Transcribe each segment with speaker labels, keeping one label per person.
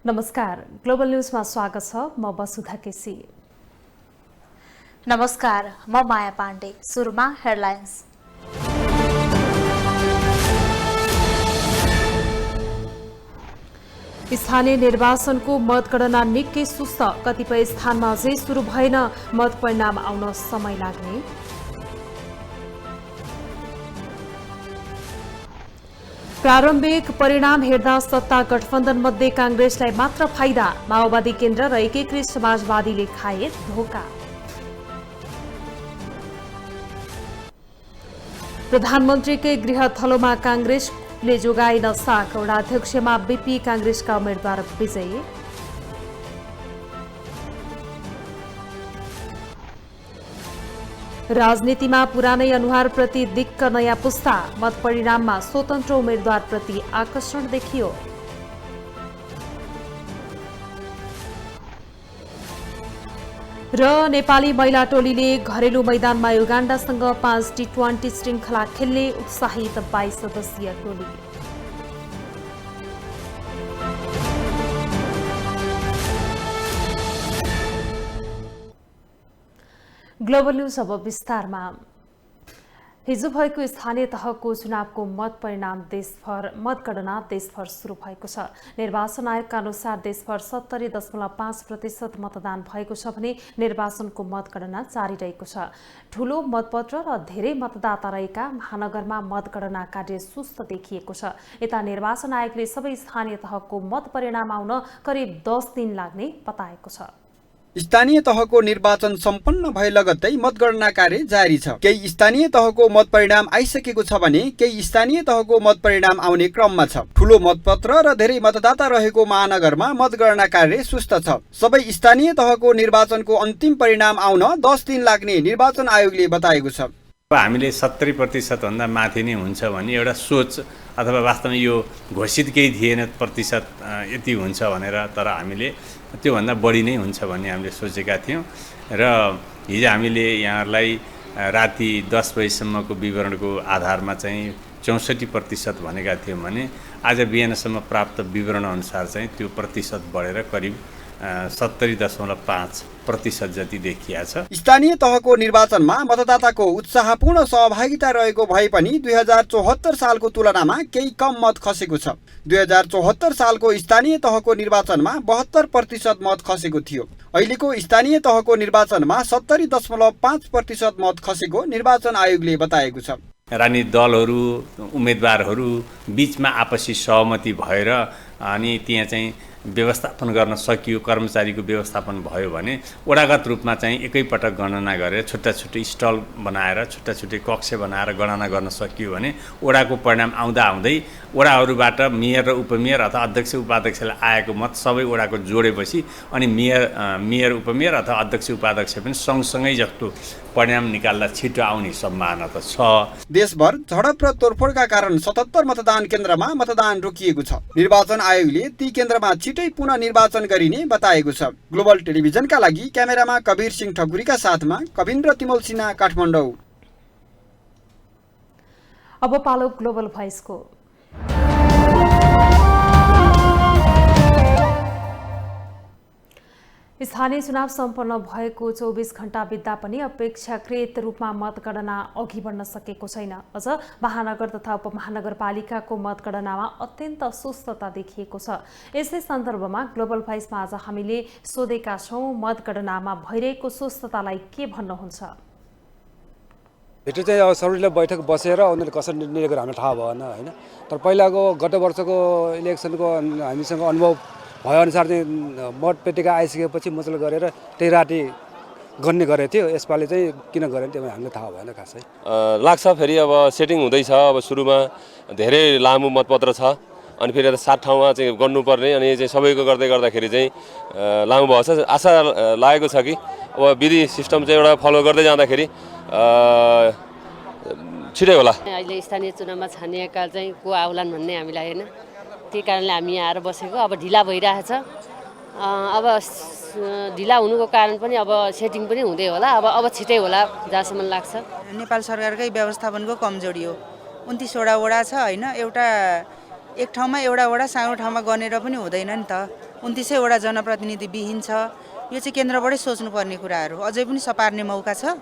Speaker 1: नमस्कार, ग्लोबल न्यूजमा स्वागत छ। म वसुधा केसी।
Speaker 2: नमस्कार, म माया पाण्डे। सुरुमा हेडलाइन्स।
Speaker 1: स्थानीय निर्वाचनको मतगणना निकै सुस्त, कतिपय स्थानमा अझै सुरु भएन, मत परिणाम आउन समय लाग्ने। प्रारम्भिक परिणाम हेर्दा सत्ता गठबन्धन मध्ये कांग्रेसलाई मात्र फाइदा, माओवादी केन्द्र र एकीकृत समाजवादीले खाए धोका। प्रधानमन्त्रीकै गृह थलोमा कांग्रेसले जोगाइन साख, वडा अध्यक्षमा बीपी कांग्रेसका उम्मेद्वार विजयी। राजनीतिमा पुरानै अनुहारप्रति दिक्क नयाँ पुस्ता, मत परिणाममा स्वतन्त्र उम्मेद्वारप्रति आकर्षण देखियो। र नेपाली महिला टोलीले घरेलु मैदानमा युगाण्डासँग 5 टी20 श्रृङ्खला खेल्ने उत्साहित 22 सदस्यीय टोली। ग्लोबल न्यूज अब विस्तारमा। हिजो भएको स्थानीय तहको चुनावको मत परिणाम देशभर मतगणना देशभर सुरु भएको छ। निर्वाचन आयोगका अनुसार देशभर 70.5% मतदान भएको छ भने निर्वाचनको मतगणना जारी रहेको छ। ठूलो मतपत्र र धेरै मतदाता रहेका महानगरमा मतगणना कार्य सुस्त देखिएको छ। यता निर्वाचन आयोगले सबै स्थानीय तहको मत परिणाम आउन करिब 10 दिन लाग्ने बताएको छ।
Speaker 3: स्थानीय तहको निर्वाचन सम्पन्न भए लगत्तै मतगणना कार्य जारी छ। केही स्थानीय तहको मत परिणाम आइसकेको छ भने केही स्थानीय तहको मत परिणाम आउने क्रममा छ। ठूलो मतपत्र र धेरै मतदाता रहेको महानगरमा मतगणना कार्य सुस्त छ। सबै स्थानीय तहको निर्वाचनको अन्तिम परिणाम आउन 10 दिन लाग्ने निर्वाचन आयोगले बताएको छ।
Speaker 4: हामीले 70% भन्दा माथि नै हुन्छ भन्ने एउटा सोच अथवा वास्तवमा यो घोषित केही थिएन प्रतिशत यति हुन्छ भनेर, तर हामीले त्योभन्दा बढी नै हुन्छ भन्ने हामीले सोचेका थियौँ। र हिजो हामीले यहाँहरूलाई राति 10 बजीसम्मको विवरणको आधारमा चाहिँ 64% भनेका थियौँ भने आज बिहानसम्म प्राप्त विवरण अनुसार चाहिँ त्यो प्रतिशत बढेर करिब 70.5% जति देखिया छ।
Speaker 3: स्थानीय तहको निर्वाचनमा मतदाताको उत्साहपूर्ण सहभागिता रहेको भए पनि 2074 सालको तुलनामा केही कम मत खसेको छ। 2074 सालको स्थानीय तहको निर्वाचनमा 72% मत खसेको थियो। अहिलेको स्थानीय तहको निर्वाचनमा 70.5% मत खसेको निर्वाचन आयोगले बताएको छ।
Speaker 4: राजनीतिक दलहरू उम्मेदवारहरू बीचमा आपसी सहमति भएर अनि त्यहाँ चाहिँ व्यवस्थापन गर्न सकियो, कर्मचारीको व्यवस्थापन भयो भने वडागत रूपमा चाहिँ एकैपटक गणना गरेर छुट्टा छुट्टै स्टल बनाएर छुट्टा छुट्टै कक्ष बनाएर गणना गर्न सकियो भने वडाको परिणाम आउँदा आउँदै वडाहरूबाट मेयर र उपमेयर अथवा अध्यक्ष उपाध्यक्षलाई आएको मत सबै वडाको जोडेपछि अनि मेयर उपमेयर अथवा अध्यक्ष उपाध्यक्ष पनि सँगसँगै जस्तो परिणाम निकाल्दा छिटो आउने सम्भावना त छ।
Speaker 3: देशभर झडप र तोडफोडका कारण 77 मतदान केन्द्रमा मतदान रोकिएको छ। निर्वाचन आयोगले ती केन्द्रमा छिटै पुनः निर्वाचन गरिने बताएको छ। ग्लोबल टेलिभिजनका लागि क्यामेरामा कबीर सिंह ठकुरीका साथमा कविन्द्र तिमल सिन्हा, काठमाडौँ।
Speaker 1: अब पालो ग्लोबल भोइसको। स्थानीय चुनाव सम्पन्न भएको 24 घण्टा बित्दा पनि अपेक्षाकृत रूपमा मतगणना अघि बढ्न सकेको छैन। अझ महानगर तथा उपमहानगरपालिकाको मतगणनामा अत्यन्त सुस्तता देखिएको छ। यसै सन्दर्भमा ग्लोबल भोइसमा आज हामीले सोधेका छौँ, मतगणनामा भइरहेको सुस्ततालाई के भन्नुहुन्छ?
Speaker 5: भेटे चाहिँ अब सबैले बैठक बसेर उनीहरूले कसरी निर्णय गरेर हामीलाई थाहा भएन होइन। तर पहिलाको गत वर्षको इलेक्सनको हामीसँग अनुभव भएअनुसार चाहिँ मतपेटिका आइसकेपछि मुचल गरेर त्यही राति गन्ने गरेको थियो। यसपालि चाहिँ किन गरेन त्यो हामीलाई थाहा भएन खासै।
Speaker 6: लाग्छ फेरि अब सेटिङ हुँदैछ। अब सुरुमा धेरै लामो मतपत्र छ अनि फेरि 7 ठाउँमा चाहिँ गर्नुपर्ने अनि चाहिँ सबैको गर्दाखेरि चाहिँ लामो भएको छ। आशा लागेको छ कि अब विधि सिस्टम चाहिँ एउटा फलो गर्दै जाँदाखेरि छिटै होला।
Speaker 7: अहिले स्थानीय चुनावमा छानिएका चाहिँ को आउलान् भन्ने हामीलाई होइन, त्यही कारणले हामी यहाँ आएर बसेको। अब ढिला भइरहेछ। अब ढिला हुनुको कारण पनि अब सेटिङ पनि हुँदै होला। अब छिटै होला जहाँसम्म लाग्छ।
Speaker 8: नेपाल सरकारकै व्यवस्थापनको कमजोरी हो। 29 वडा छ होइन, एउटा एक ठाउँमा एउटा वडा सानो ठाउँमा गनेर पनि हुँदैन नि त। 29वटा जनप्रतिनिधि विहीन छ। यो चाहिँ केन्द्रबाटै सोच्नुपर्ने कुराहरू अझै पनि सपार्ने मौका छ।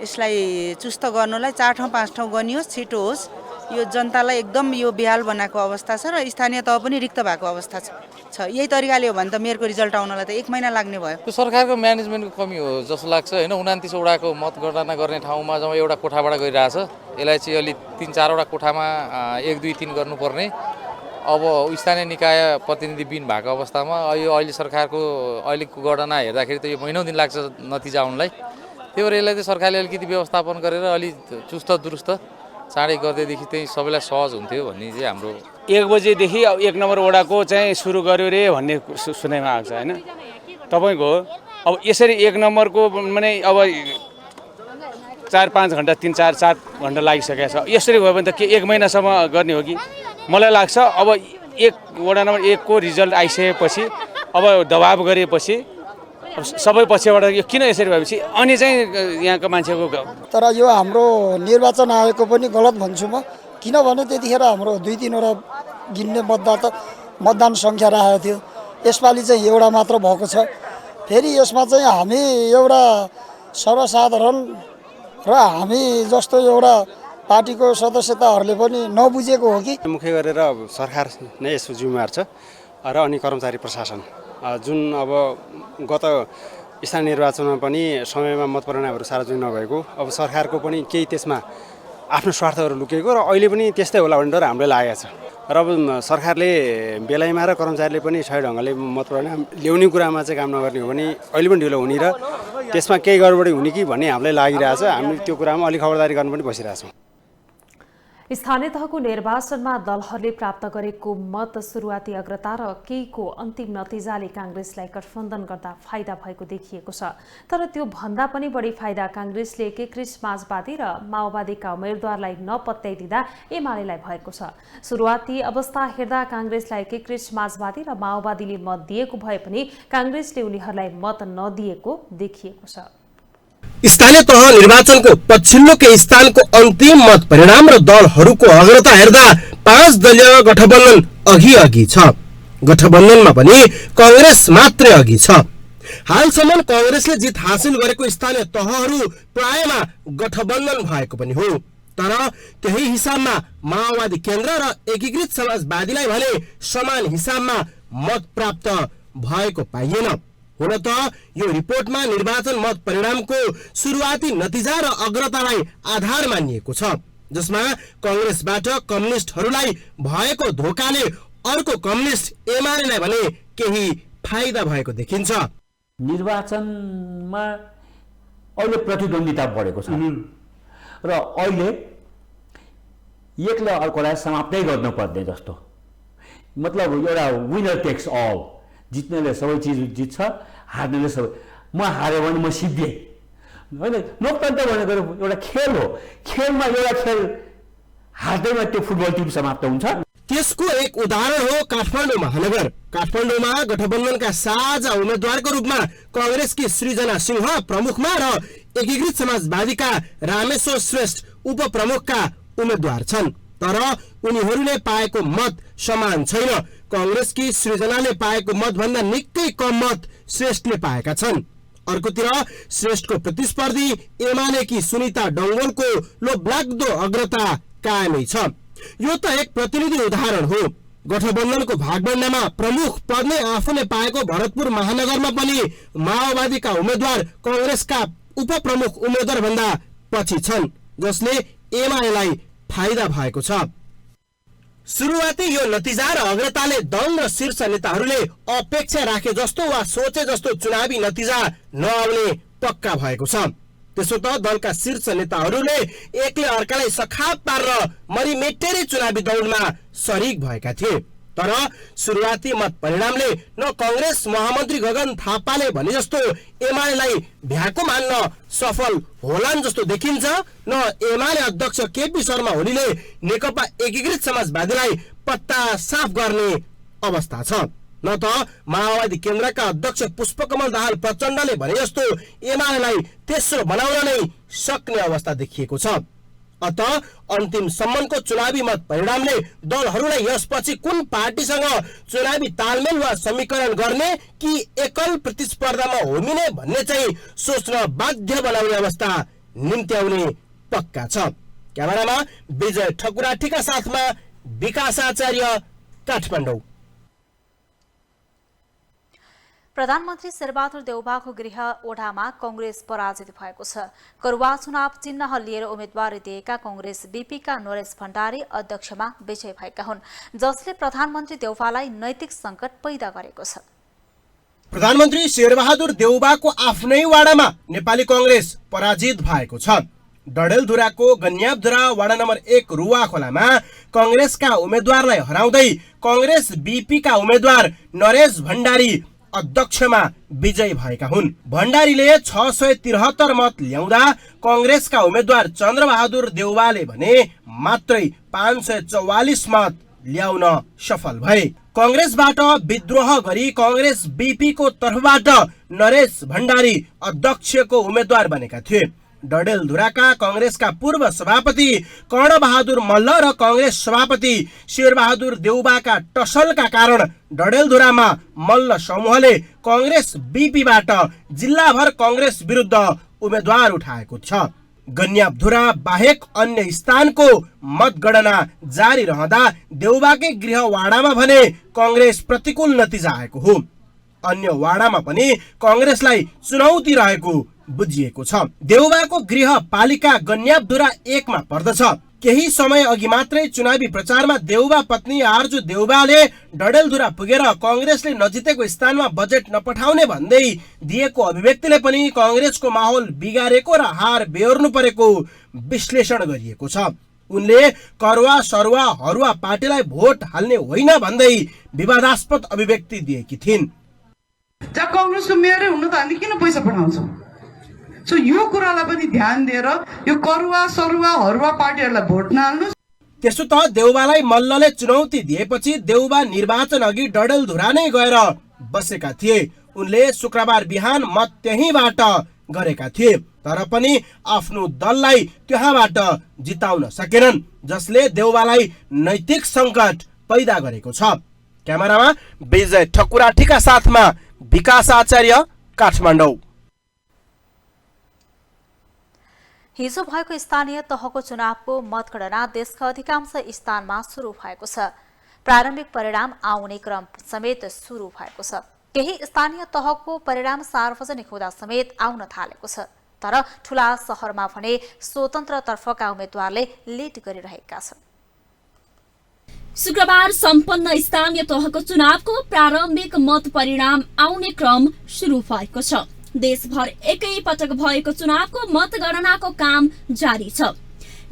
Speaker 8: यसलाई चुस्त गर्नलाई 4 ठाउँ 5 ठाउँ गनियोस्, छिटो होस्। यो जनतालाई एकदम यो बेहाल बनाएको अवस्था छ र स्थानीय तह पनि रिक्त भएको अवस्था छ। यही तरिकाले हो भने त मेयरको रिजल्ट आउनलाई त 1 महिना लाग्ने भयो।
Speaker 9: त्यो सरकारको म्यानेजमेन्टको कमी हो जस्तो लाग्छ हैन। 29 वटाको मतगणना गर्ने ठाउँमा जम्मा एउटा कोठाबाट गइरहेछ। यसलाई चाहिँ अलि 3-4 वटा कोठामा 1, 2, 3 गर्नुपर्ने। अब स्थानीय निकाय प्रतिनिधि बिन भएको अवस्थामा यो अहिले सरकारको अहिलेको गणना हेर्दाखेरि त यो महिनौँ दिन लाग्छ नतिजा आउनलाई। त्यो भएर यसलाई चाहिँ सरकारले अलिकति व्यवस्थापन गरेर अलि चुस्त दुरुस्त चाँडै गर्दैदेखि चाहिँ सबैलाई सहज हुन्थ्यो भन्ने चाहिँ हाम्रो।
Speaker 10: 1 बजेदेखि 1 नम्बर वडाको चाहिँ सुरु गर्यो रे भन्ने सुनाइमा आएको छ हैन। तपाईँको अब यसरी 1 नम्बरको माने अब 4-5 घन्टा 3-4 घन्टा लागिसकेको छ। यसरी भयो भने त के 1 महिनासम्म गर्ने हो कि? मलाई लाग्छ अब 1 वडा नम्बर 1 को रिजल्ट आइसकेपछि अब दबाब गरेपछि सबै पछिबाट यो किन यसरी भएपछि अनि चाहिँ यहाँको मान्छेको।
Speaker 11: तर यो हाम्रो निर्वाचन आयोगको पनि गलत भन्छु म। किनभने त्यतिखेर हाम्रो 2-3 वटा गिन्ने मतदान सङ्ख्या राखेको थियो। यसपालि चाहिँ एउटा मात्र भएको छ। फेरि यसमा चाहिँ हामी एउटा सर्वसाधारण र हामी जस्तो एउटा पार्टीको सदस्यताहरूले पनि नबुझेको हो कि।
Speaker 12: मुख्य गरेर सरकार नै यसको जिम्मेवार छ र अनि कर्मचारी प्रशासन जुन अब गत स्थानीय निर्वाचनमा पनि समयमा मतपरिणामहरू सार्वजनिक नभएको, अब सरकारको पनि केही त्यसमा आफ्नो स्वार्थहरू लुकेको र अहिले पनि त्यस्तै होला भन्ने डर हामीलाई लागेको छ। र अब सरकारले बेलायमा र कर्मचारीले पनि सही ढङ्गले मतपरिणाम ल्याउने कुरामा चाहिँ काम नगर्ने हो भने अहिले पनि ढिलो हुने र त्यसमा केही गडबडी हुने कि भन्ने हामीलाई लागिरहेछ। हामी त्यो कुरामा अलिक खबरदारी गर्न पनि बसिरहेछौँ।
Speaker 1: स्थानीय तहको निर्वाचनमा दलहरूले प्राप्त गरेको मत सुरुवाती अग्रता र केहीको अन्तिम नतिजाले कांग्रेसलाई गठबन्धन गर्दा फाइदा भएको देखिएको छ। तर त्यो भन्दा पनि बढी फाइदा कांग्रेसले एकीकृत समाजवादी र माओवादीका उम्मेदवारलाई नपत्याइदिँदा एमालेलाई भएको छ। सुरुवाती अवस्था हेर्दा कांग्रेसलाई एकीकृत समाजवादी र माओवादीले मत दिएको भए पनि कांग्रेसले उनीहरूलाई मत नदिएको देखिएको छ।
Speaker 13: स्थानीय तह निर्वाचनको पछिल्लो केही स्थानको अन्तिम मत परिणाम र दलहरूको अग्रता हेर्दा 5 दलीय गठबन्धन अघि छ। गठबन्धनमा पनि कांग्रेस मात्रै अघि छ। हालसम्म कांग्रेसले जित हासिल गरेको स्थानीय तहहरू प्रायमा गठबन्धन भएको पनि हो। तर केही हिसाबमा माओवादी केन्द्र र एकीकृत समाजवादीलाई भने समान हिसाबमा मत प्राप्त भएको पाइएन। हुन त यो रिपोर्टमा निर्वाचन मत परिणामको सुरुवाती नतिजा र अग्रतालाई आधार मानिएको छ, जसमा कांग्रेसबाट कम्युनिस्टहरूलाई भएको धोकाले अर्को कम्युनिस्ट एमालेलाई भने केही फाइदा भएको देखिन्छ।
Speaker 14: निर्वाचनमा अहिले प्रतिद्वन्दिता बढेको छ र अहिले एकले अर्कोलाई समाप्तै गर्नुपर्ने जस्तो, मतलब एउटा विनर टेक्स अल, जित्नेले सबै चिज जित्छ, हार्नेले सबै। म हार्यो भने म सिद्धिएँ होइन। लोकतन्त्र भनेको एउटा खेल हो। खेलमा एउटा खेल हार्दैमा त्यो फुटबल टिम समाप्त हुन्छ।
Speaker 13: त्यसको एक उदाहरण हो काठमाडौँ महानगर। काठमाडौँमा गठबन्धनका साझा उम्मेद्वारको रूपमा कांग्रेसकी सृजना सिंह प्रमुखमा र एकीकृत समाजवादीका रामेश्वर श्रेष्ठ उपप्रमुखका उम्मेद्वार छन्। तर उनीहरूले पाएको मत समान छैन। कांग्रेसकी सृजनाले पाएको मत भन्दा निकै कम मत श्रेष्ठले पाएका छन्। अर्कोतिर श्रेष्ठको प्रतिस्पर्धी एमालेकी सुनिता डंगोलको लोभलाग्दो अग्रता कायमै छ। यो त एक प्रतिनिधि उदाहरण हो। गठबन्धनको भागभण्डामा प्रमुख पद नै आफूले पाएको भरतपुर महानगरमा पनि माओवादीका उम्मेद्वार कांग्रेसका उपप्रमुख उम्मेद्वार भन्दा पछि छन्, जसले एमालेलाई फाइदा भएको छ। सुरुवाती यो नतिजा र अग्रताले दल र शीर्ष नेताहरूले अपेक्षा राखे जस्तो वा सोचे जस्तो चुनावी नतिजा नआउने पक्का भएको छ। त्यसो त दलका शीर्ष नेताहरूले एकले अर्कालाई सखाप पारेर मरिमेटेरै चुनावी दौडमा सरिक भएका थिए। तर सुरुवाती मत परिणामले न कांग्रेस महामन्त्री गगन थापाले भने जस्तो एमालेलाई भ्याको मान्न सफल होलान् जस्तो देखिन्छ, न एमाले अध्यक्ष केपी शर्मा ओलीले नेकपा एकीकृत समाजवादीलाई पत्ता साफ गर्ने अवस्था छ, न त माओवादी केन्द्रका अध्यक्ष पुष्पकमल दाहाल प्रचण्डले भने जस्तो एमालेलाई तेस्रो बनाउन नै सक्ने अवस्था देखिएको छ। अत अन्तिम सम्मको चुनावी मत परिणामले दलहरूलाई यसपछि कुन पार्टीसँग चुनावी तालमेल वा समीकरण गर्ने कि एकल प्रतिस्पर्धामा होमिने भन्ने चाहिँ सोच्न बाध्य बनाउने अवस्था निम्त्याउने पक्का छ। क्यामेरामा विजय ठकुराठीका साथमा विकास आचार्य, काठमाडौँ।
Speaker 2: प्रधानमन्त्री शेरबहादुर देउवाको गृह ओढामा कंग्रेस पराजित भएको छ। करुवा चुनाव चिन्ह लिएर उम्मेदवारी दिएका कंग्रेस बीपीका नरेश भण्डारी अध्यक्षमा विजय भएका हुन्, जसले प्रधानमन्त्री देउवालाई नैतिक संकट पैदा गरेको छ।
Speaker 13: प्रधानमन्त्री शेरबहादुर देउवाको आफ्नै वाडामा नेपाली कंग्रेस पराजित भएको छ। डडेलधुराको गन्याबधुरा वाडा नम्बर 1 रुवा खोलामा कंग्रेसका उम्मेदवारलाई हराउँदै कंग्रेस बीपीका उम्मेदवार नरेश भण्डारी अध्यक्षमा विजयी भएका हुन्। भण्डारीले 673 मत ल्याउँदा कंग्रेसका उम्मेदवार चन्द्रबहादुर देउवाले भने मात्रै 544 मत ल्याउन सफल भए। कंग्रेसबाट विद्रोह गरी कंग्रेस बीपीको तर्फबाट नरेश भण्डारी अध्यक्षको उम्मेदवार बनेका थिए। डडेलधुराका कंग्रेसका पूर्व सभापति कर्णबहादुर मल्ल र कंग्रेस सभापति शेरबहादुर देउवाका टसलका कारण डडेलधुरामा मल्ल समूहले कंग्रेस बीपीबाट जिल्लाभर कंग्रेस विरुद्ध उम्मेदवार उठाएको छ। गन्याबधुरा बाहेक अन्य स्थानको मतगणना जारी रहँदा देउवाकै गृह वाडामा भने कंग्रेस प्रतिकूल नतिजा आएको हो। अन्य वाडामा पनि कंग्रेसलाई चुनौती रहेको बुझिएको छ। देउवाको गृह पालिका गन्याबधुरा 1 मा पर्दछ। केही समय अघि मात्रै चुनावी प्रचारमा देउवा पत्नी आर्जु देउवाले डडेलधुरा पुगेर कंग्रेसले नजितेको स्थानमा बजेट नपठाउने भन्दै दिएको अभिव्यक्तिले पनि कंग्रेसको माहौल बिगारेको र हार बेहोर्नु परेको विश्लेषण गरिएको छ। उनले करुवा सरुवा हरुवा पार्टीलाई भोट हाल्ने होइन भन्दै विवादास्पद अभिव्यक्ति दिएकी थिइन्।
Speaker 15: जब कांग्रेसको मेयरै हुनु त हामी किन पैसा पठाउँछौँ? सो यो कुरालाई पनि ध्यान दिएर यो करुवा सरुवा हरुवा पार्टीहरूलाई भोट नहाल्नु।
Speaker 13: त्यसो त देउवालाई मल्लले चुनौती दिएपछि देउवा निर्वाचन अघि डडेलधुरा नै गएर बसेका थिए। उनले शुक्रबार बिहान मत त्यहीँबाट गरेका थिए, तर पनि आफ्नो दललाई त्यहाँबाट जिताउन सकेनन्, जसले देउवालाई नैतिक संकट पैदा गरेको छ। क्यामेरामा विजय ठकुराठीका साथमा विकास आचार्य, काठमाडौँ।
Speaker 2: हिजो भएको स्थानीय तहको चुनावको मतगणना देशका अधिकांश स्थानमा सुरु भएको छ। प्रारम्भिक परिणाम आउने क्रम समेत सुरु भएको छ। केही स्थानीय तहको परिणाम सार्वजनिक हुँदा समेत आउन थालेको छ, तर ठूला शहरमा भने स्वतन्त्र तर्फका उम्मेदवारले लिड गरिरहेका छन्।
Speaker 16: शुक्रबार सम्पन्न स्थानीय तहको चुनावको प्रारम्भिक मत परिणाम आउने क्रम सुरु भएको छ। देशभर एकै पटक भएको चुनावको मतगणनाको काम जारी छ।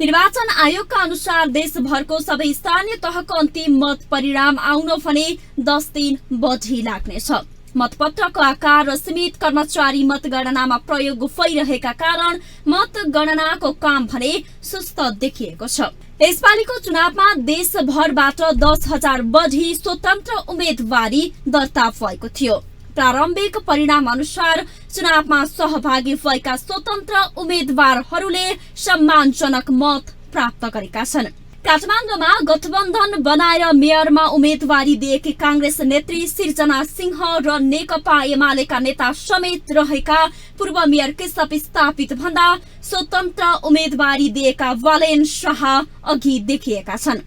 Speaker 16: निर्वाचन आयोगका अनुसार देशभरको सबै स्थानीय तहको अन्तिम मत परिणाम आउन भने 10 दिन बढी लाग्नेछ। मतपत्रको आकार र सीमित कर्मचारी मतगणनामा प्रयोग भइरहेका कारण मतगणनाको काम भने सुस्त देखिएको छ। यसपालिको चुनावमा देशभरबाट 10,000 बढी स्वतन्त्र उम्मेदवारी दर्ता भएको थियो। प्रारम्भिक परिणाम अनुसार चुनावमा सहभागी भएका स्वतन्त्र उम्मेदवारहरूले सम्मानजनक मत प्राप्त गरेका छन्। काठमाडौँमा गठबन्धन बनाएर मेयरमा उम्मेदवारी दिएकी कांग्रेस नेत्री सिर्जना सिंह र नेकपा एमालेका नेता समेत रहेका पूर्व मेयर केशव स्थापित भन्दा स्वतन्त्र उम्मेदवारी दिएका वालेन शाह अघि देखिएका छन्।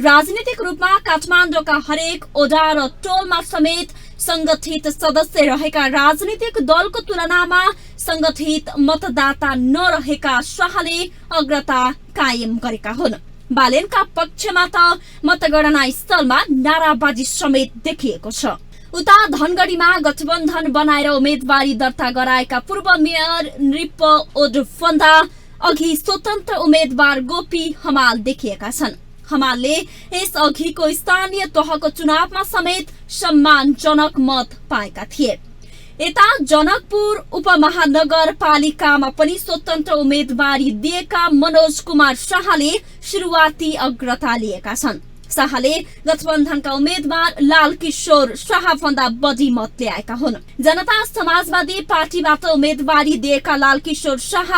Speaker 16: राजनीतिक रूपमा काठमाडौँका हरेक ओडा र टोलमा समेत संगठित सदस्य रहेका राजनीतिक दलको तुलनामा संगठित मतदाता नरहेका शाहले अग्रता कायम गरेका हुन्। बालेनका पक्षमा त मतगणना स्थलमा नाराबाजी समेत देखिएको छ। उता धनगढीमा गठबन्धन बनाएर उम्मेदवारी दर्ता गराएका पूर्व मेयर नृप ओडभन्दा अघि स्वतन्त्र उम्मेदवार गोपी हमाल देखिएका छन्। हमालले यस अघिको स्थानीय तहको चुनावमा समेत सम्मानजनक मत पाएका थिए। यता जनकपुर उपमहानगरपालिकामा पनि स्वतन्त्र उम्मेदवारी दिएका मनोज कुमार शाहले सुरुवाती अग्रता लिएका छन्। शाहले गठबन्धनका उम्मेदवार लाल किशोर शाह भन्दा बढी मत ल्याएका हुन्। जनता समाजवादी पार्टीबाट उम्मेदवारी दिएका लाल किशोर शाह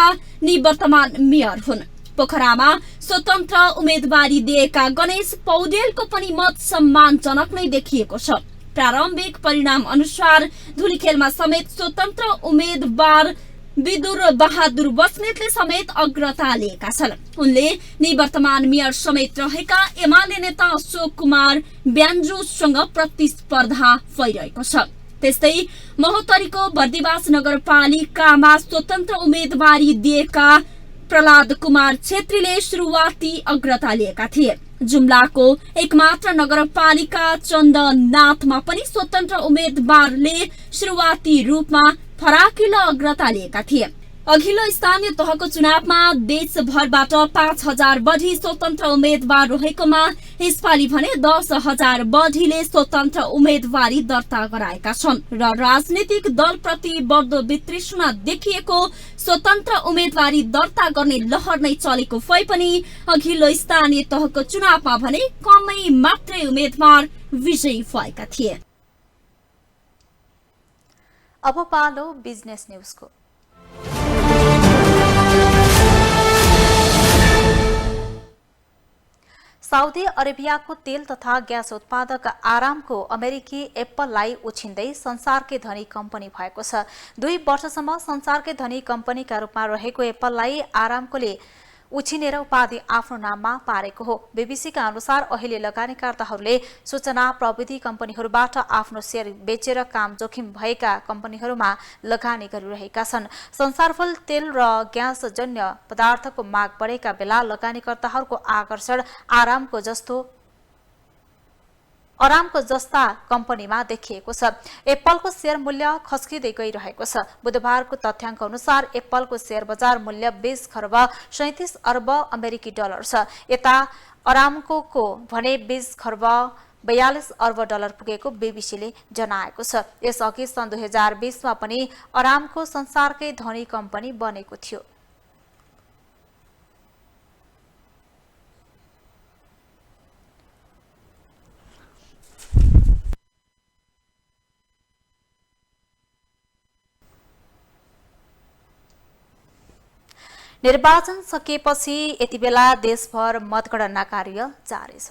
Speaker 16: निवर्तमान मेयर हुन्। पोखरामा स्वतन्त्र उम्मेदवारी दिएका गणेश पौडेलको पनि मत सम्मानजनक नै देखिएको छ। प्रारम्भिक परिणाम अनुसार धुलीखेलमा समेत स्वतन्त्र उम्मेदवार विदुर बहादुर बस्नेतले समेत अग्रता लिएका छन्। उनले निवर्तमान मेयर समेत रहेका एमाले नेता अशोक कुमार ब्यान्जोसँग प्रतिस्पर्धा भइरहेको छ। त्यस्तै महोत्तरीको बर्दिवास नगरपालिकामा स्वतन्त्र उम्मेदवारी दिएका प्रहलाद कुमार छेत्रीले सुरुवाती अग्रता लिएका थिए। जुम्लाको एकमात्र नगरपालिका चन्दनाथमा पनि स्वतन्त्र उम्मेदवारले सुरुवाती रूपमा फराकिलो अग्रता लिएका थिए। अघिल्लो स्थानीय तहको चुनावमा देशभरबाट 5,000 बढी स्वतन्त्र उम्मेदवार रहेकोमा यसपालि भने 10,000 बढीले स्वतन्त्र उम्मेदवारी दर्ता गराएका छन् र राजनीतिक दलप्रति बढ्दो वितृष्णा देखिएको स्वतन्त्र उम्मेदवारी दर्ता गर्ने लहर नै चलेको भए पनि अघिल्लो स्थानीय तहको चुनावमा भने कमै मात्रै उम्मेदवार विजयी भएका थिए।
Speaker 2: अब पालो बिजनेस न्यूजको। साउदी अरेबियाको तेल तथा ग्यास उत्पादक आरामको अमेरिकी एप्पललाई उछिन्दै संसारकै धनी कम्पनी भएको छ। 2 वर्षसम्म संसारकै धनी कम्पनीका रूपमा रहेको एप्पललाई आरामकोले उछिनेर उपाधि आफ्नो नाममा पारेको हो। बीबीसीका अनुसार अहिले लगानीकर्ताहरूले सूचना प्रविधि कम्पनीहरूबाट आफ्नो शेयर बेचेर काम जोखिम भएका कम्पनीहरूमा लगानी गरिरहेका छन्। संसारभर तेल र ग्यास जन्य पदार्थको माग बढेका बेला लगानीकर्ताहरूको आकर्षण आरामको जस्ता कम्पनीमा देखिएको छ। एप्पलको शेयर मूल्य खस्किँदै गइरहेको छ। बुधबारको तथ्याङ्क अनुसार एप्पलको शेयर बजार मूल्य 20 खर्ब 37 अर्ब अमेरिकी डलर छ। यता आरामको भने 20 खर्ब 42 अर्ब डलर पुगेको बीबीसीले जनाएको छ। यसअघि सन् 2020 मा पनि आरामको संसारकै धनी कम्पनी बनेको थियो। निर्वाचन सकिएपछि यति बेला देशभर मतगणना कार्य जारी छ।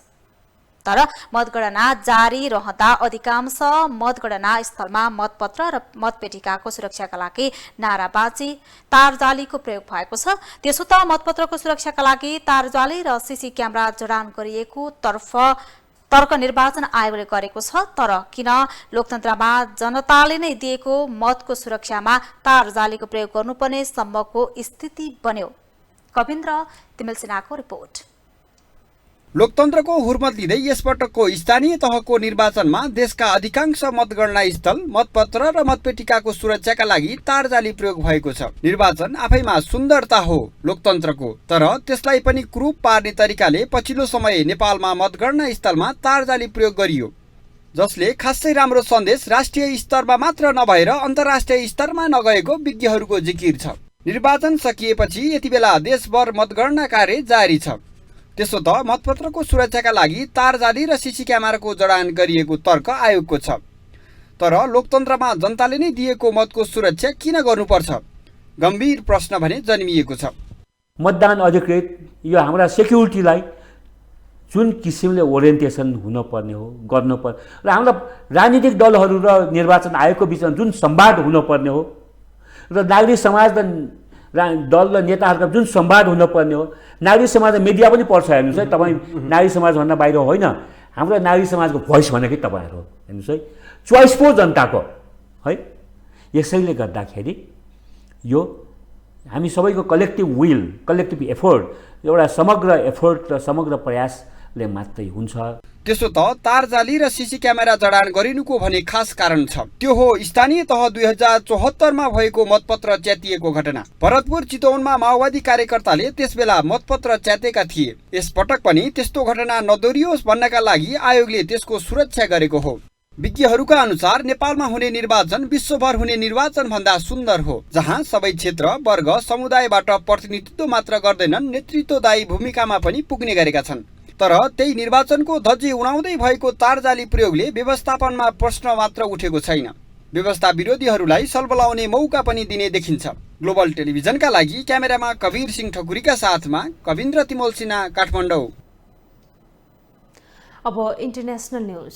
Speaker 2: तर मतगणना जारी रहँदा अधिकांश मतगणना स्थलमा मतपत्र र मतपेटिकाको सुरक्षाका लागि नाराबाजी तारजालीको प्रयोग भएको छ। त्यसो त मतपत्रको सुरक्षाका लागि तारजाली र सीसी क्यामेरा जडान गरिएको तर्क निर्वाचन आयोगले गरेको छ। तर किन लोकतन्त्रमा जनताले नै दिएको मतको सुरक्षामा तारजालीको प्रयोग गर्नुपर्ने सम्मको स्थिति बन्यो? कविन्द्र तिमेलसिन्हाको रिपोर्ट।
Speaker 3: लोकतन्त्रको हुर्मत लिँदै यसपटकको स्थानीय तहको निर्वाचनमा देशका अधिकांश मतगणना स्थल मतपत्र र मतपेटिकाको सुरक्षाका लागि तारजाली प्रयोग भएको छ। निर्वाचन आफैमा सुन्दरता हो लोकतन्त्रको, तर त्यसलाई पनि कुरूप पार्ने तरिकाले पछिल्लो समय नेपालमा मतगणना स्थलमा तारजाली प्रयोग गरियो, जसले खासै राम्रो सन्देश राष्ट्रिय स्तरमा मात्र नभएर अन्तर्राष्ट्रिय स्तरमा नगएको विज्ञहरूको जिकिर छ। निर्वाचन सकिएपछि यति बेला देशभर मतगणना कार्य जारी छ। त्यसो त मतपत्रको सुरक्षाका लागि तारजाली र सीसी क्यामेराको जडान गरिएको तर्क आयोगको छ। तर लोकतन्त्रमा जनताले नै दिएको मतको सुरक्षा किन गर्नुपर्छ? गम्भीर प्रश्न भने जन्मिएको छ।
Speaker 14: मतदान अधिकृत यो हाम्रा सेक्युरिटीलाई जुन किसिमले ओरिएन्टेसन हुनुपर्ने हो गर्नुपर्ने र हाम्रा राजनीतिक दलहरू र निर्वाचन आयोगको बिचमा जुन संवाद हुनुपर्ने हो र नागरिक समाज दल र नेताहरूका जुन संवाद हुनुपर्ने हो, नागरिक समाज मिडिया पनि पढ्छ। हेर्नुहोस् है, तपाईँ नागरिक समाजभन्दा बाहिर होइन, हाम्रो नागरिक समाजको भोइस भनेकै तपाईँहरू हो। हेर्नुहोस् है, चोइस पो जनताको है। यसैले गर्दाखेरि यो हामी सबैको कलेक्टिभ विल, कलेक्टिभ एफोर्ट, एउटा समग्र एफोर्ट र समग्र प्रयासले मात्रै हुन्छ।
Speaker 3: त्यसो त तारजाली र सीसी क्यामेरा जडान गरिनुको भने खास कारण छ। त्यो हो स्थानीय तह 2074 मा भएको मतपत्र च्यातिएको घटना। भरतपुर चितवनमा माओवादी कार्यकर्ताले त्यसबेला मतपत्र च्यातेका थिए। यसपटक पनि त्यस्तो घटना नदोहोरियोस् भन्नका लागि आयोगले त्यसको सुरक्षा गरेको हो। विज्ञहरूका अनुसार नेपालमा हुने निर्वाचन विश्वभर हुने निर्वाचन भन्दा सुन्दर हो, जहाँ सबै क्षेत्र वर्ग समुदायबाट प्रतिनिधित्व मात्र गर्दैनन्, नेतृत्वदायी भूमिकामा पनि पुग्ने गरेका छन्। तर त्यही निर्वाचनको धज्जी उडाउँदै भएको तारजाली प्रयोगले व्यवस्थापनमा प्रश्न मात्र उठेको छैन, व्यवस्था विरोधीहरूलाई सलबलाउने मौका पनि दिने देखिन्छ। ग्लोबल टेलिभिजनका लागि क्यामेरामा कवीर सिंह ठकुरीका साथमा कविन्द्र तिमोल सिन्हा, काठमाडौँ।
Speaker 1: अब इन्टरनेसनल न्युज।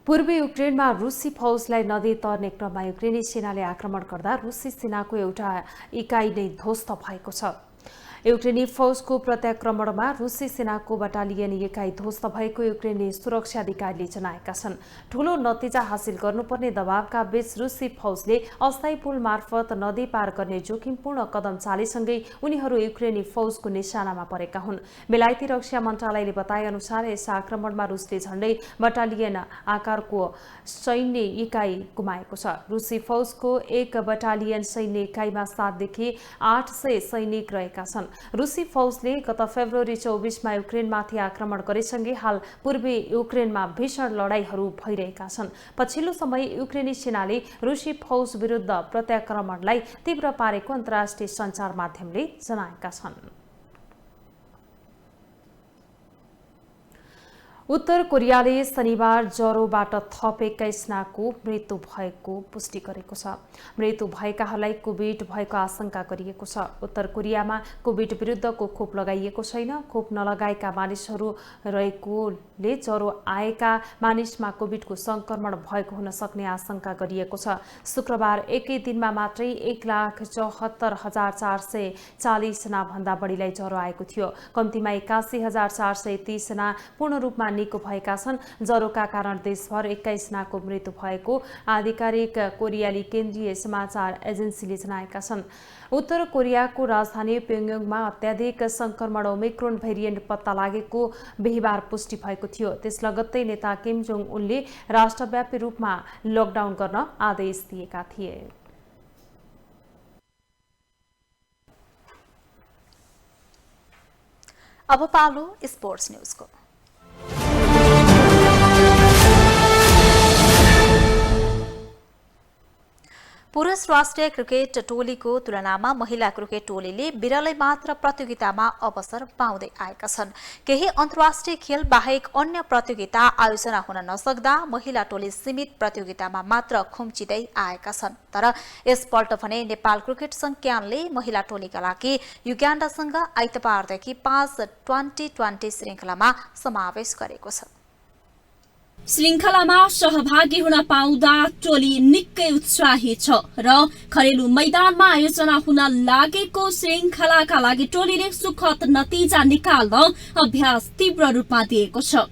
Speaker 1: पूर्वी युक्रेनमा रुसी फौजलाई नदी तर्ने क्रममा युक्रेनी सेनाले आक्रमण गर्दा रुसी सेनाको एउटा इकाइ नै ध्वस्त भएको छ। युक्रेनी फौजको प्रत्याक्रमणमा रुसी सेनाको बटालियन इकाइ ध्वस्त भएको युक्रेनी सुरक्षा अधिकारीले जनाएका छन्। ठूलो नतिजा हासिल गर्नुपर्ने दबावका बीच रुसी फौजले अस्थायी पुल मार्फत नदी पार गर्ने जोखिमपूर्ण कदम चालेसँगै उनीहरू युक्रेनी फौजको निशानामा परेका हुन्। बेलायती रक्षा मन्त्रालयले बताए अनुसार यस आक्रमणमा रुसले झण्डै बटालियन आकारको सैन्य इकाइ गुमाएको छ। रुसी फौजको एक बटालियन सैन्य इकाइमा 7 देखि 800 सैनिक रहेका छन्। रुसी फौजले गत फेब्रुअरी 24 मा युक्रेनमाथि आक्रमण गरेसँगै हाल पूर्वी युक्रेनमा भीषण लडाईहरू भइरहेका छन्। पछिल्लो समय युक्रेनी सेनाले रुसी फौज विरुद्ध प्रत्याक्रमणलाई तीव्र पारेको अन्तर्राष्ट्रिय सञ्चार माध्यमले जनाएका छन्। उत्तर कोरियाले शनिबार ज्वरोबाट थप 21 जनाको मृत्यु भएको पुष्टि गरेको छ। मृत्यु भएकाहरूलाई कोभिड भएको आशंका गरिएको छ। उत्तर कोरियामा कोभिड विरुद्धको खोप लगाइएको छैन। खोप नलगाएका मानिसहरू रहेकोले ज्वरो आएका मानिसमा कोभिडको संक्रमण भएको हुन सक्ने आशंका गरिएको छ। शुक्रबार एकै दिनमा मात्रै 1,74,440 जना भन्दा बढीलाई ज्वरो आएको थियो। कम्तीमा 81,430 जना पूर्ण रूपमा निको भएका छन्। ज्वरोका कारण देशभर 21 जनाको मृत्यु भएको आधिकारिक कोरियाली केन्द्रीय समाचार एजेन्सीले जनाएका छन्। उत्तर कोरियाको राजधानी प्योङयाङमा अत्याधिक संक्रमण ओमिक्रोन भेरिएन्ट पत्ता लागेको बिहिबार पुष्टि भएको थियो। त्यस लगत्तै नेता किम जोङ उनले राष्ट्रव्यापी रूपमा लकडाउन गर्न आदेश दिएका थिए।
Speaker 2: अब पालो स्पोर्ट्स न्यूजको। पुरुष राष्ट्रिय क्रिकेट टोलीको तुलनामा महिला क्रिकेट टोलीले बिरलै मात्र प्रतियोगितामा अवसर पाउँदै आएका छन्। केही अन्तर्राष्ट्रिय खेल बाहेक अन्य प्रतियोगिता आयोजना हुन नसक्दा महिला टोली सीमित प्रतियोगितामा मात्र खुम्चिँदै आएका छन्। तर यसपल्ट भने नेपाल क्रिकेट संघ क्यानले महिला टोलीका लागि युगाण्डासँग आइतबारदेखि 5 2020 श्रृङ्खलामा समावेश गरेको छ।
Speaker 16: श्रृङ्खलामा सहभागी हुन पाउँदा टोली निकै उत्साही छ र घरेलु मैदानमा आयोजना हुन लागेको श्रृङ्खलाका लागि टोलीले सुखद नतिजा निकाल्न अभ्यास तीव्र रूपमा दिएको छ।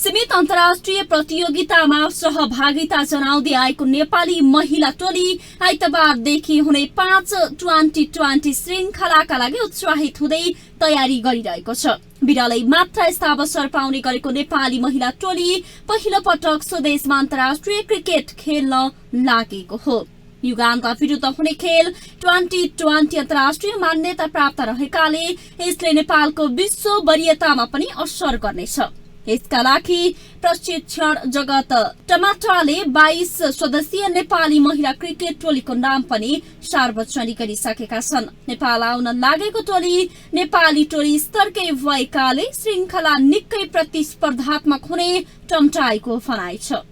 Speaker 16: सीमित अन्तर्राष्ट्रिय प्रतियोगितामा सहभागिता जनाउँदै आएको नेपाली महिला टोली आइतबारदेखि हुने 5 2020 श्रृङ्खलाका लागि उत्साहित हुँदै तयारी गरिरहेको छ। बिरलै मात्र यस्ता अवसर पाउने गरेको नेपाली महिला टोली पहिलो पटक स्वदेशमा अन्तर्राष्ट्रिय क्रिकेट खेल्न लागेको हो। युगान्डा विरुद्ध हुने खेल 2020 अन्तर्राष्ट्रिय मान्यता प्राप्त रहेकाले यसले नेपालको विश्व वरियतामा पनि असर गर्नेछ। यसका लागि प्रशिक्षण जगत टमाटाले 22 सदस्यीय नेपाली महिला क्रिकेट टोलीको नाम पनि सार्वजनिक गरिसकेका छन्। नेपाल आउन लागेको टोली नेपाली टोली स्तरकै भएकाले श्रृङ्खला निकै प्रतिस्पर्धात्मक हुने टमटाईको भनाइ छ।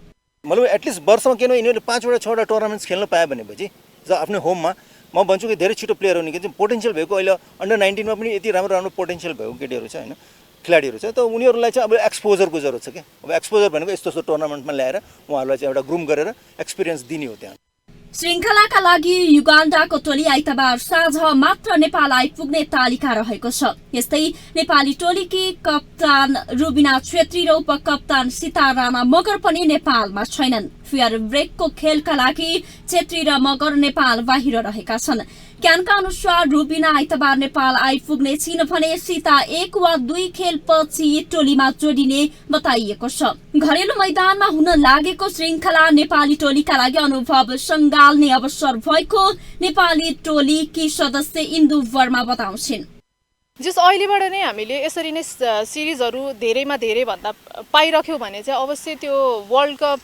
Speaker 17: मतलब एटलिस्ट वर्षमा किन यिनीहरूले 5 वटा 6 वटा टुर्नामेन्ट्स खेल्न पाए भनेपछि आफ्नो होममा म भन्छु कि धेरै छिटो प्लेयरहरू निकै पोटेन्सियल भएको अहिले अन्डर 19 मा पनि यति राम्रो राम्रो पोटेन्सियल भएको केटीहरू छ हैन, खेलाडीहरू छ। त उनीहरूलाई चाहिँ अब एक्सपोजरको जरुरत छ के। अब एक्सपोजर भनेको यस्तो यस्तो टुर्नामेन्टमा ल्याएर उहाँहरूलाई चाहिँ एउटा ग्रुम गरेर एक्सपिरियन्स दिने हो। त्यहाँ
Speaker 16: श्रृङ्खलाका लागि युगान्डाको टोली आइतबार साँझ मात्र नेपाल आइपुग्ने तालिका रहेको छ। यस्तै नेपाली टोलीकी कप्तान रुबिना छेत्री र उपकप्तान सीता राणा मगर पनि नेपालमा छैनन्। फेयर ब्रेकको खेलका लागि छेत्री र मगर नेपाल बाहिर रहेका छन्। क्यानका अनुसार रुबिना आइतबार नेपाल आइपुग्ने छिन् भने सीता 1 वा 2 खेलपछि टोलीमा जोडिने बताइएको छ। घरेलु मैदानमा हुन लागेको श्रृङ्खला नेपाली टोलीका लागि अनुभव संगाल्ने अवसर भएको नेपाली टोलीकी सदस्य इन्दु वर्मा बताउँछिन्।
Speaker 18: जस अहिलेबाट नै हामीले यसरी नै सिरिजहरू धेरैमा धेरै भन्दा पाइराख्यौँ भने चाहिँ अवश्य त्यो वर्ल्ड कप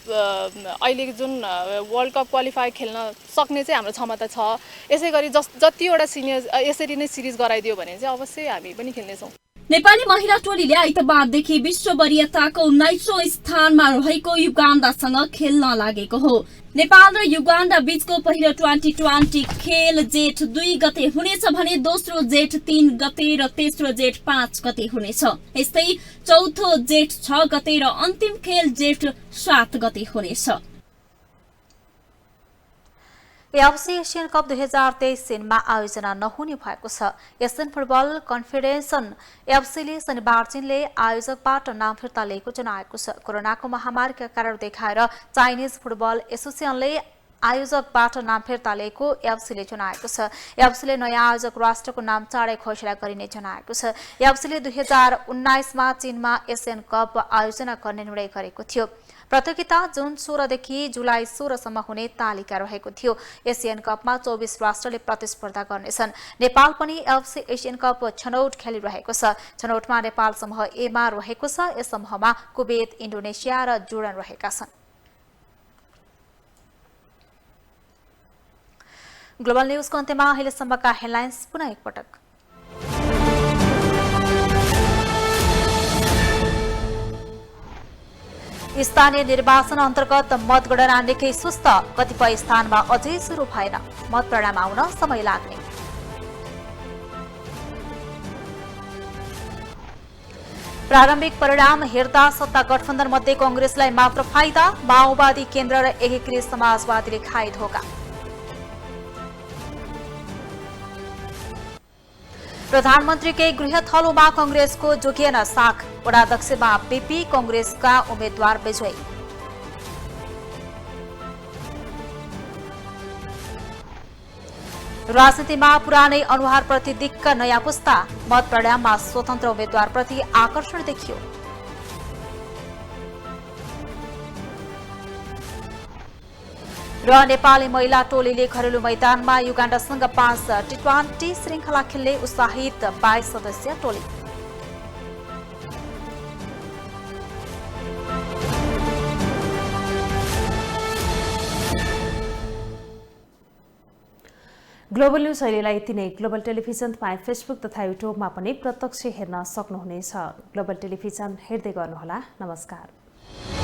Speaker 18: अहिले जुन वर्ल्ड कप क्वालिफाई खेल्न सक्ने चाहिँ हाम्रो क्षमता छ। यसै गरी जतिवटा सिनियर यसरी नै सिरिज गराइदियो भने चाहिँ अवश्य हामी पनि खेल्नेछौँ।
Speaker 16: नेपाली महिला टोलीले आइतबारदेखि विश्व वरियताको 19औं स्थानमा रहेको युगान्डासँग खेल्न लागेको हो। नेपाल र युगान्डा बीचको पहिलो 2020 खेल जेठ 2 गते हुनेछ भने दोस्रो जेठ 3 गते र तेस्रो जेठ 5 गते हुनेछ। यस्तै चौथो जेठ 6 गते र अन्तिम खेल जेठ 7 गते हुनेछ।
Speaker 2: एफसी एशियन कप 2023 चीनमा आयोजना नहुने भएको छ। एसियन फुटबल कन्फेडरेसन एफसीले शनिबार चीनले आयोजकबाट नाम फिर्ता लिएको जनाएको छ। कोरोनाको महामारीका कारण देखाएर चाइनिज फुटबल एसोसिएसनले आयोजकबाट नाम फिर्ता लिएको एफसीले जनाएको छ। एफसीले नयाँ आयोजक राष्ट्रको नाम चाँडै घोषणा गरिने जनाएको छ। एफसीले 2019 मा चीनमा एसियन कप आयोजना गर्ने निर्णय गरेको थियो। प्रतियोगिता जुन 16 देखि जुलाई 16 सम्म हुने तालिका रहेको थियो। एसियन कपमा 24 राष्ट्रले प्रतिस्पर्धा गर्नेछन्। नेपाल पनि एफसी एशियन कप छनौट खेलिरहेको छ। छनौटमा नेपाल समूह ए मा रहेको छ। यस समूहमा कुवेत, इन्डोनेसिया र जोर्डन रहेका छन्। ग्लोबल न्यूजको अन्त्यमा अहिलेसम्मका हेडलाइन्स पुनः एकपटक। स्थानीय निर्वाचन अन्तर्गत मतगणना निकै सुस्त, कतिपय स्थानमा अझै सुरु भएन, मतपरिणाम आउन समय लाग्ने। प्रारम्भिक परिणाम हेर्दा सत्ता गठबन्धन मध्ये कंग्रेसलाई मात्र फाइदा, माओवादी केन्द्र र एकीकृत समाजवादीले खाए धोका। प्रधानमन्त्रीकै गृह थलोमा कंग्रेसको जोगिएन साख, वडाध्यक्षमा बीपी कंग्रेसका उम्मेद्वार विजयी। राजनीतिमा पुरानै अनुहारप्रति दिक्क नयाँ पुस्ता, मतपरिणाममा स्वतन्त्र उम्मेद्वारप्रति आकर्षण देखियो। र नेपाली महिला टोलीले घरेलु मैदानमा युगान्डासँग 5 टी20 श्रृङ्खला खेल्ने उत्साहित 22 सदस्यीय टोली।
Speaker 1: ग्लोबल न्यूज अहिलेलाई यति नै। ग्लोबल टेलिभिजन तपाईँ फेसबुक तथा युट्युबमा पनि प्रत्यक्ष हेर्न सक्नुहुनेछ। ग्लोबल टेलिभिजन हेर्दै गर्नुहोला। नमस्कार।